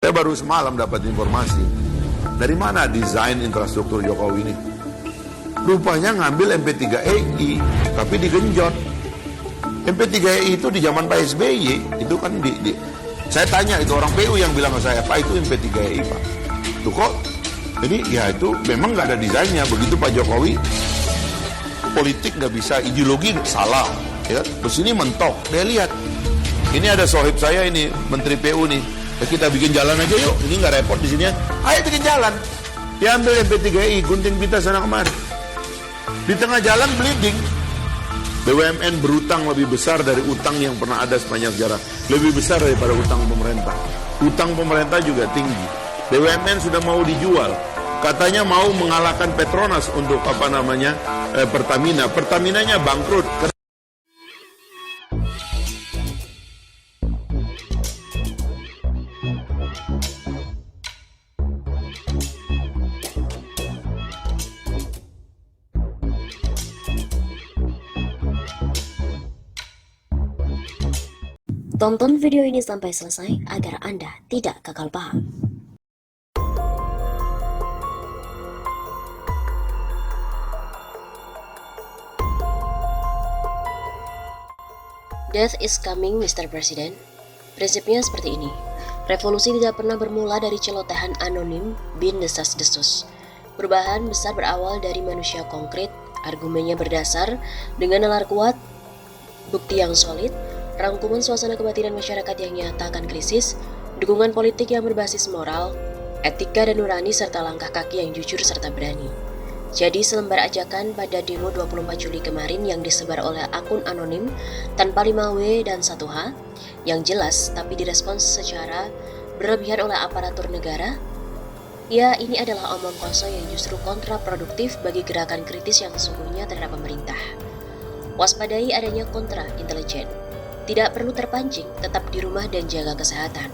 Saya baru semalam dapat informasi. Dari mana desain infrastruktur Jokowi ini? Rupanya ngambil MP3EI, tapi digenjot. MP3EI itu di zaman Pak SBY, itu kan saya tanya itu orang PU yang bilang ke saya, Pak itu MP3EI Pak. Itu kok, jadi ya itu memang nggak ada desainnya. Begitu Pak Jokowi, politik nggak bisa, ideologi salah. Ya, terus ini mentok, dia lihat. Ini ada sohib saya ini, Menteri PU nih. Ya, kita bikin jalan aja yuk, ini nggak repot di sini ya. Ayo bikin jalan. Dia ambil MP3I, gunting pita sana kemari. Di tengah jalan bleeding. BUMN berutang lebih besar dari utang yang pernah ada sepanjang sejarah. Lebih besar daripada utang pemerintah. Utang pemerintah juga tinggi. BUMN sudah mau dijual. Katanya mau mengalahkan Petronas untuk Pertamina. Pertaminanya bangkrut. Tonton video ini sampai selesai agar Anda tidak gagal paham. Death is coming, Mr. President. Prinsipnya seperti ini. Revolusi tidak pernah bermula dari celotehan anonim bin desas-desus. Perubahan besar berawal dari manusia konkret, argumennya berdasar dengan nalar kuat, bukti yang solid, rangkuman suasana kebatinan masyarakat yang nyata akan krisis, dukungan politik yang berbasis moral, etika dan nurani, serta langkah kaki yang jujur serta berani. Jadi selembar ajakan pada demo 24 Juli kemarin yang disebar oleh akun anonim tanpa 5W dan 1H, yang jelas tapi direspons secara berlebihan oleh aparatur negara, ya ini adalah omong kosong yang justru kontraproduktif bagi gerakan kritis yang sesungguhnya terhadap pemerintah. Waspadai adanya kontra intelijen. Tidak perlu terpancing, tetap di rumah dan jaga kesehatan.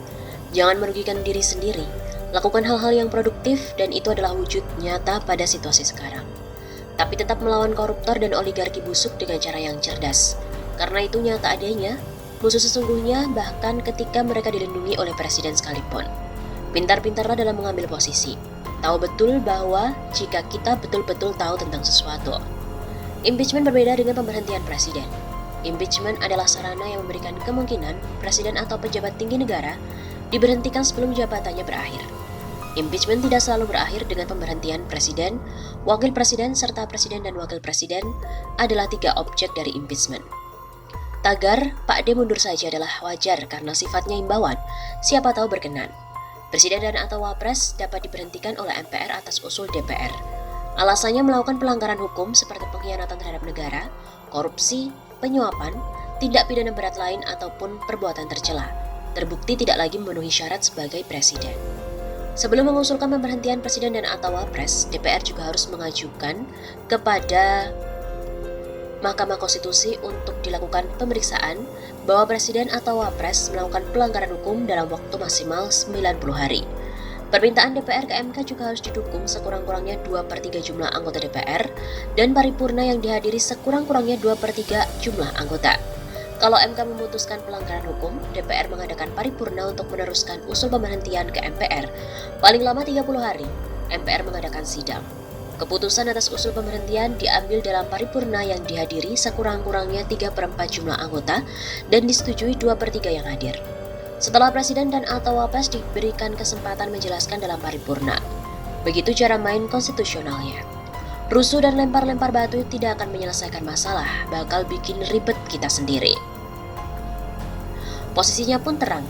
Jangan merugikan diri sendiri. Lakukan hal-hal yang produktif dan itu adalah wujud nyata pada situasi sekarang. Tapi tetap melawan koruptor dan oligarki busuk dengan cara yang cerdas. Karena itu nyata adanya, musuh sesungguhnya bahkan ketika mereka dilindungi oleh presiden sekalipun. Pintar-pintarlah dalam mengambil posisi. Tahu betul bahwa jika kita betul-betul tahu tentang sesuatu. Impeachment berbeda dengan pemberhentian presiden. Impeachment adalah sarana yang memberikan kemungkinan presiden atau pejabat tinggi negara diberhentikan sebelum jabatannya berakhir. Impeachment tidak selalu berakhir dengan pemberhentian presiden, wakil presiden, serta presiden dan wakil presiden adalah 3 objek dari impeachment. Tagar Pak D mundur saja adalah wajar karena sifatnya imbauan, siapa tahu berkenan. Presiden dan atau wapres dapat diberhentikan oleh MPR atas usul DPR. Alasannya melakukan pelanggaran hukum seperti pengkhianatan terhadap negara, korupsi, penyuapan, tindak pidana berat lain ataupun perbuatan tercela, terbukti tidak lagi memenuhi syarat sebagai presiden. Sebelum mengusulkan pemberhentian presiden dan atau wapres, DPR juga harus mengajukan kepada Mahkamah Konstitusi untuk dilakukan pemeriksaan bahwa presiden atau wapres melakukan pelanggaran hukum dalam waktu maksimal 90 hari. Permintaan DPR ke MK juga harus didukung sekurang-kurangnya 2/3 jumlah anggota DPR dan paripurna yang dihadiri sekurang-kurangnya 2/3 jumlah anggota. Kalau MK memutuskan pelanggaran hukum, DPR mengadakan paripurna untuk meneruskan usul pemberhentian ke MPR. Paling lama 30 hari, MPR mengadakan sidang. Keputusan atas usul pemberhentian diambil dalam paripurna yang dihadiri sekurang-kurangnya 3/4 jumlah anggota dan disetujui 2/3 yang hadir. Setelah presiden dan atau wapres diberikan kesempatan menjelaskan dalam paripurna. Begitu cara main konstitusionalnya. Rusuh dan lempar-lempar batu tidak akan menyelesaikan masalah, bakal bikin ribet kita sendiri. Posisinya pun terang.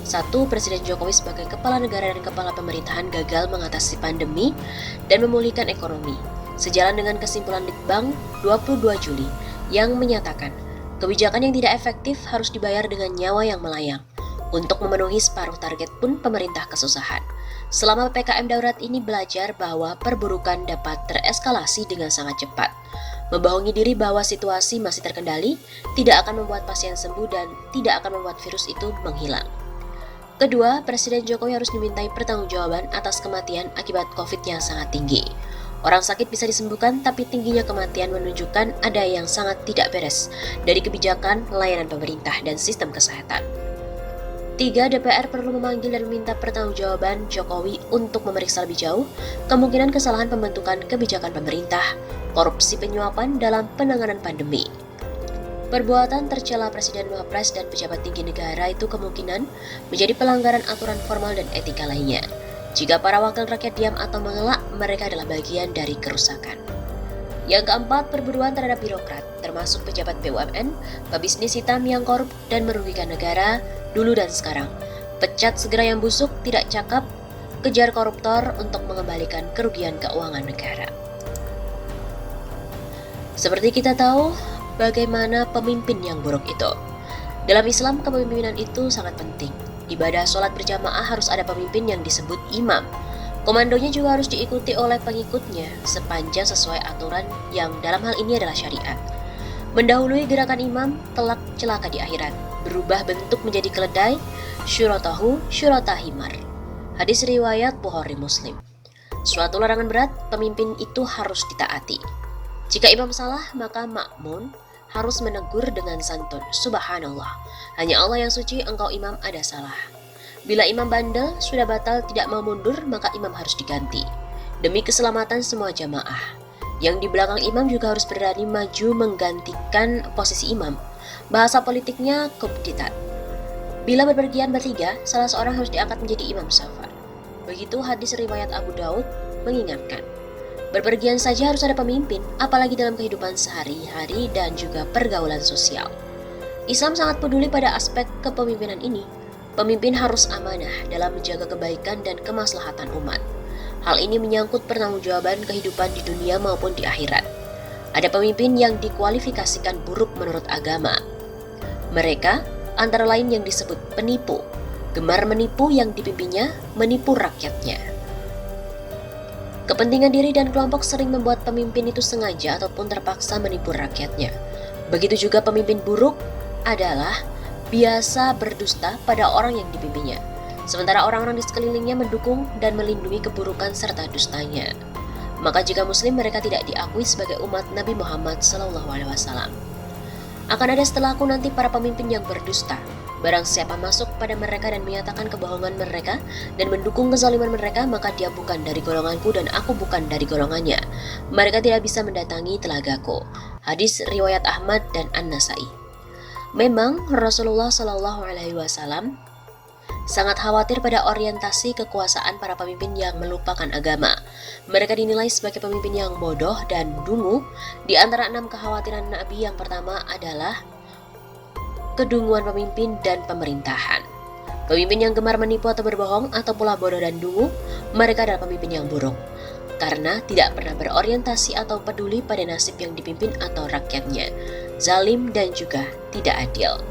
1. Presiden Jokowi sebagai kepala negara dan kepala pemerintahan gagal mengatasi pandemi dan memulihkan ekonomi. Sejalan dengan kesimpulan Litbang 22 Juli yang menyatakan kebijakan yang tidak efektif harus dibayar dengan nyawa yang melayang. Untuk memenuhi separuh target pun pemerintah kesusahan. Selama PPKM darurat ini belajar bahwa perburukan dapat tereskalasi dengan sangat cepat. Membohongi diri bahwa situasi masih terkendali tidak akan membuat pasien sembuh dan tidak akan membuat virus itu menghilang. Kedua, Presiden Jokowi harus dimintai pertanggungjawaban atas kematian akibat COVID yang sangat tinggi. Orang sakit bisa disembuhkan, tapi tingginya kematian menunjukkan ada yang sangat tidak beres dari kebijakan layanan pemerintah dan sistem kesehatan. 3. DPR perlu memanggil dan meminta pertanggungjawaban Jokowi untuk memeriksa lebih jauh kemungkinan kesalahan pembentukan kebijakan pemerintah, korupsi penyuapan dalam penanganan pandemi. Perbuatan tercela Presiden, Wapres, dan pejabat tinggi negara itu kemungkinan menjadi pelanggaran aturan formal dan etika lainnya. Jika para wakil rakyat diam atau mengelak, mereka adalah bagian dari kerusakan. Yang keempat, perburuan terhadap birokrat, termasuk pejabat BUMN, pebisnis hitam yang korup dan merugikan negara, dulu dan sekarang. Pecat segera yang busuk, tidak cakap, kejar koruptor untuk mengembalikan kerugian keuangan negara. Seperti kita tahu, bagaimana pemimpin yang buruk itu. Dalam Islam, kepemimpinan itu sangat penting. Ibadah sholat berjamaah harus ada pemimpin yang disebut imam. Komandonya juga harus diikuti oleh pengikutnya sepanjang sesuai aturan yang dalam hal ini adalah syariat. Mendahului gerakan imam, telak celaka di akhirat. Berubah bentuk menjadi keledai, syuratahu syuratahimar. Hadis riwayat Bukhari Muslim. Suatu larangan berat, pemimpin itu harus ditaati. Jika imam salah, maka makmun harus menegur dengan santun. Subhanallah, hanya Allah yang suci, engkau imam ada salah. Bila imam bandel, sudah batal tidak mau mundur, maka imam harus diganti. Demi keselamatan semua jamaah. Yang di belakang imam juga harus berani maju menggantikan posisi imam. Bahasa politiknya kubditat. Bila berpergian bertiga, salah seorang harus diangkat menjadi imam safar. Begitu hadis riwayat Abu Daud mengingatkan. Berpergian saja harus ada pemimpin, apalagi dalam kehidupan sehari-hari dan juga pergaulan sosial. Islam sangat peduli pada aspek kepemimpinan ini. Pemimpin harus amanah dalam menjaga kebaikan dan kemaslahatan umat. Hal ini menyangkut pertanggungjawaban kehidupan di dunia maupun di akhirat. Ada pemimpin yang dikualifikasikan buruk menurut agama. Mereka antara lain yang disebut penipu, gemar menipu yang dipimpinnya menipu rakyatnya. Kepentingan diri dan kelompok sering membuat pemimpin itu sengaja ataupun terpaksa menipu rakyatnya. Begitu juga pemimpin buruk adalah biasa berdusta pada orang yang dipimpinnya, sementara orang-orang di sekelilingnya mendukung dan melindungi keburukan serta dustanya. Maka jika muslim, mereka tidak diakui sebagai umat Nabi Muhammad SAW. Akan ada setelahku nanti para pemimpin yang berdusta. Barang siapa masuk pada mereka dan menyatakan kebohongan mereka dan mendukung kezaliman mereka, maka dia bukan dari golonganku dan aku bukan dari golongannya. Mereka tidak bisa mendatangi telagaku. Hadis riwayat Ahmad dan An-Nasai. Memang Rasulullah SAW sangat khawatir pada orientasi kekuasaan para pemimpin yang melupakan agama. Mereka dinilai sebagai pemimpin yang bodoh dan dungu. Di antara 6 kekhawatiran Nabi, yang pertama adalah kedunguan pemimpin dan pemerintahan. Pemimpin yang gemar menipu atau berbohong atau pula bodoh dan dungu, mereka adalah pemimpin yang buruk, karena tidak pernah berorientasi atau peduli pada nasib yang dipimpin atau rakyatnya, zalim dan juga tidak adil.